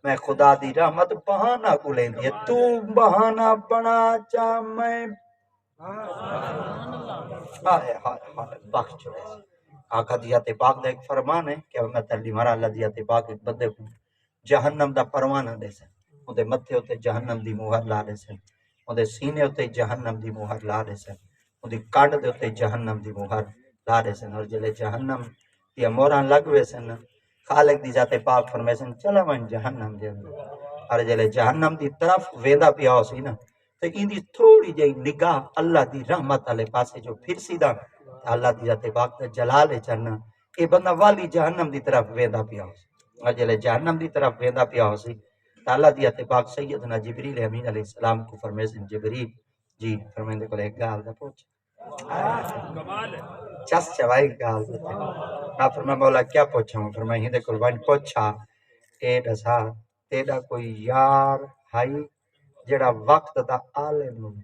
میں خدا دی رحمت بہانہ کو لیندی ہے تو بہانہ بنا چا میں ہائے ہائے ہائے بخش چلے سے آقا دیات پاک دا ایک فرمان ہے کہ میں تلی مرا اللہ دیات پاک ایک بندے کو جہنم دا پروانہ دے سے اندے متھے ہوتے جہنم دی مہر لا دے سے اندے سینے ہوتے جہنم دی مہر لا دے سے اندے کانڈ دے ہوتے جہنم دی مہر لا دے سے اور جلے جہنم دی موران لگ وے سے خالق دی ذات پاک فرمائے سے چلا من جہنم دے اندر اور جلے جہنم دی طرف ویندہ پیا ہو سی نا تو ان دی تھوڑی جائی نگاہ اللہ دی رحمت علیہ پاسے جو پھر سیدھا اللہ دی ذات پاک دا جلال ہے چاہنا اے بندہ والی جہنم دی طرف ویندہ پیا ہو سی اور جلے جہنم دی طرف ویندہ پیا ہو سی تو اللہ دی ذات پاک سیدنا جبریل امین علیہ السلام کو فرمائے سے جبریل جی فرمائے دے کو ایک گال دا پوچھ چس چوائی گال دا نا فرمائے مولا کیا پوچھا ہوں فرمائے ہی دے کو وان پوچھا اے دسا تیڑا کوئی یار ہائی جڑا وقت دا عالم ہوئے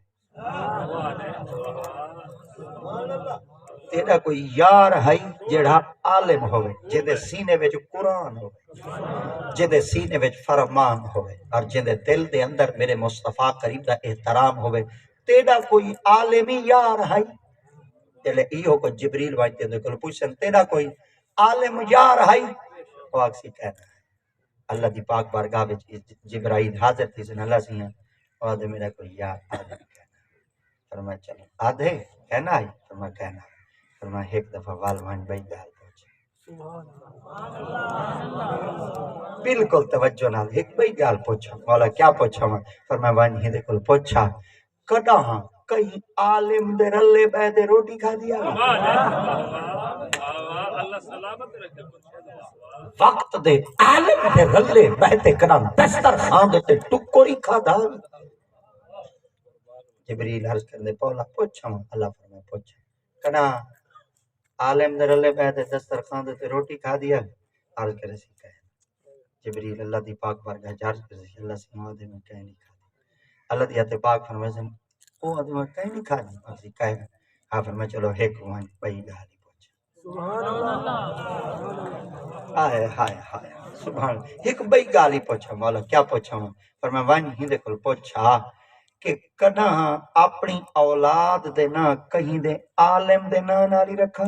تیڑا کوئی یار ہائی جڑا عالم ہوئے جدے سینے وچ قرآن ہوئے جدے سینے وچ فرمان ہوئے اور جدے دل دے اندر میرے مصطفیٰ کریم دا احترام ہوئے تیڑا کوئی عالمی یار ہائی تیڑے ایہو کو جبریل وائنتے ہیں کل پوچھیں تیڑا کوئی عالم یار ہائی وہ اکسی کہنا ہے اللہ دی پاک بارگاہ وچ جبرائیل حاضر تھی سن اللہ سی ہیں آدھے میرا کوئی یار آدھے کہنا فرمایا چلو آدھے کہنا ہے فرمایا کہنا فرمایا ایک دفعہ والوان بھائی گال پہنچے بالکل توجہ نال ایک بھائی گال پوچھا مولا کیا پوچھا میں فرمایا وانی ہی دے کل پوچھا کڑا ہاں کئی عالم دے رلے بے دے روٹی کھا دیا وقت دے عالم دے رلے بہتے کرام دستر خان دیتے ٹکوری کھا دا جبریل عرض کرنے پولا پوچھا ہوں اللہ فرمائے پوچھا کنا عالم دے رلے بہتے دستر خان دیتے روٹی کھا دیا عرض کرے سی کہے جبریل اللہ دی پاک بارگاہ عرض کرے سی اللہ سی آدھے میں کہیں نہیں کھا دی اللہ دی آتے پاک فرمائے سے او آدھے میں کہیں نہیں کھا دی عرض کہے ہاں فرمائے چلو ایک وہاں بھائی گالی سبحان اللہ آئے ہائے ہائے سبحان ایک بھائی گالی پوچھا مولا کیا پوچھا ہوں پر میں وانی ہی دے کل پوچھا کہ کنا اپنی اولاد دے نا کہیں دے عالم دے نا نالی رکھا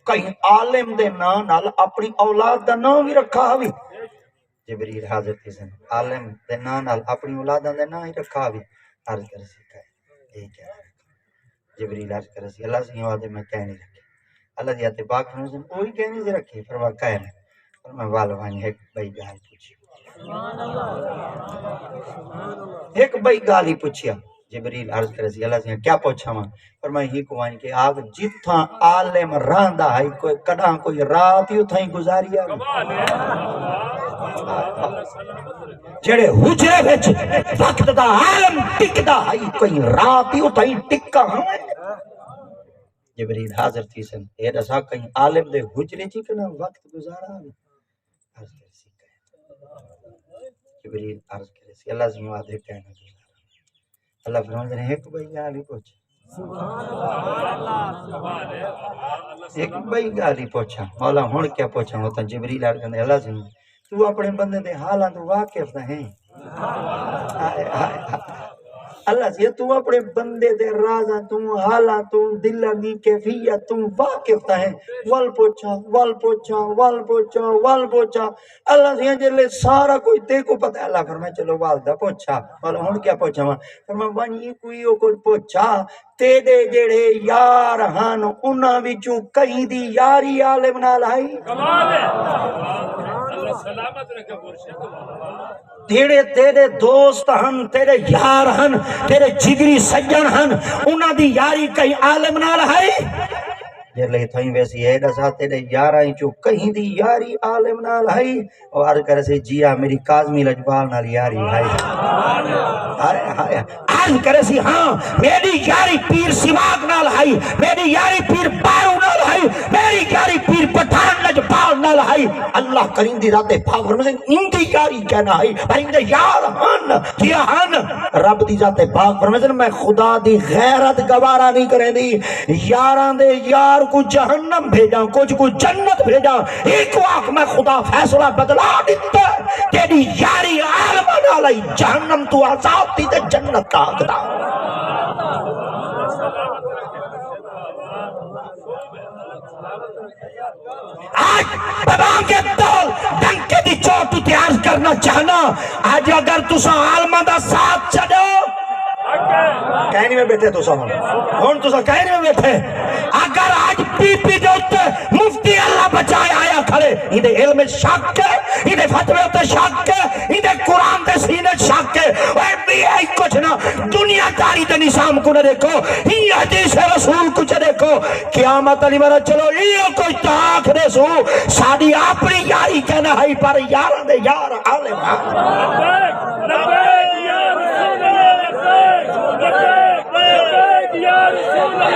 کہیں عالم دے نا نال اپنی اولاد دا نا بھی رکھا ہوئی جبریل حاضر تھی سن عالم دے نا نال اپنی اولاد دے نا ہی رکھا ہوئی عرض کر سکتا ہے یہی کیا ہے جبریل عرض کر سی اللہ سے یوں آدھے میں کہہ نہیں رکھی اللہ دی آتے پاک فرمائے سن وہی کہہ نہیں رکھی فرما کہہ نہیں فرما والوانی ایک بھائی گال پوچھی ایک بھائی گال ہی پوچھیا جبریل عرض کر سی اللہ سے کیا پوچھا ماں فرما ہی کو وانی کہ آگ جتھاں عالم راندہ ہے کوئی کڑاں کوئی رات ہی اتھاں ہی گزاریا جڑے حجرے وچ وقت دا عالم ٹکدا ہے کوئی رات ہی اتھاں ہی ٹکا جبریل حاضر تھی سن اے دسا کہیں عالم دے حجرے چی کنا وقت گزارا عرض کر سی جبریل عرض کرے سی اللہ سے آدھے کہنا گزارا اللہ فرماتے ہیں ایک بھائی گالی پوچھا ایک بھائی گالی پوچھا مولا ہون کیا پوچھا ہوتا جبریل عرض کرے اللہ سے تو اپنے بندے دے حالاں تو واقف ہیں اللہ سے تو اپنے بندے دے رازاں تو حالاں تو دلاں دی کیفیت تو واقف ہے وال پوچھا وال پوچھا وال پوچھا وال پوچھا اللہ سے جلے سارا کوئی تے کو پتہ ہے اللہ فرمائے چلو والدہ پوچھا والا ہن کیا پوچھا فرمائے وانی کوئی او کو پوچھا تیرے جڑے یار ہن انہاں وچوں کہیں دی یاری عالم نال آئی کمال ہے اللہ سلامت رکھے مرشد تیرے دوست ہن تیرے یار ہن تیرے جگری سجن ہن انہاں دی یاری کہیں عالم نال ہے جلے تھیں ویسی ہے دسا تیرے یاراں چوں کہیں دی یاری عالم نال ہے اور عرض کرے سی جیا میری کاظمی لجپال نال یاری ہے عرض کرے سی ہاں میری یاری پیر سواگ نال ہے میری یاری پیر بارو نال ہے میری یاری پیر پٹھان لجپال نال ہے اللہ کریم دی ذات پاک فرمائے اندی یاری کہنا ہے پرندے یار ہن کیا ہن رب دی ذات پاک فرمائے میں خدا دی غیرت گوارا نہیں کریں دی یاراں دے یار کو جہنم بھیجاں کچھ کو جنت بھیجاں ایک واقع میں خدا فیصلہ بدلا دیتا تیری یاری عالم نالی جہنم تو عذاب تی تے جنت کا حقدار آج بابا کے دول ڈنکے دی چوٹ تیار کرنا چاہنا آج اگر تسا عالمہ دا ساتھ چڑھو کہنی میں بیٹھے تو ہون تو کہنی میں بیٹھے اگر آج پی پی جو مفتی اللہ بچائے آیا کھڑے انہیں علم شک ہے انہیں فتوے ہوتے شک ہے انہیں قرآن دے سینے شک ہے اے بھی ہے کچھ نہ دنیا داری دے نظام کو نہ دیکھو یہ حدیث رسول کچھ دیکھو قیامت علی مرہ چلو یہ کچھ تاک دے سو ساڑی اپنی یاری کہنا ہے پر یار دے یار عالم یا رسول اللہ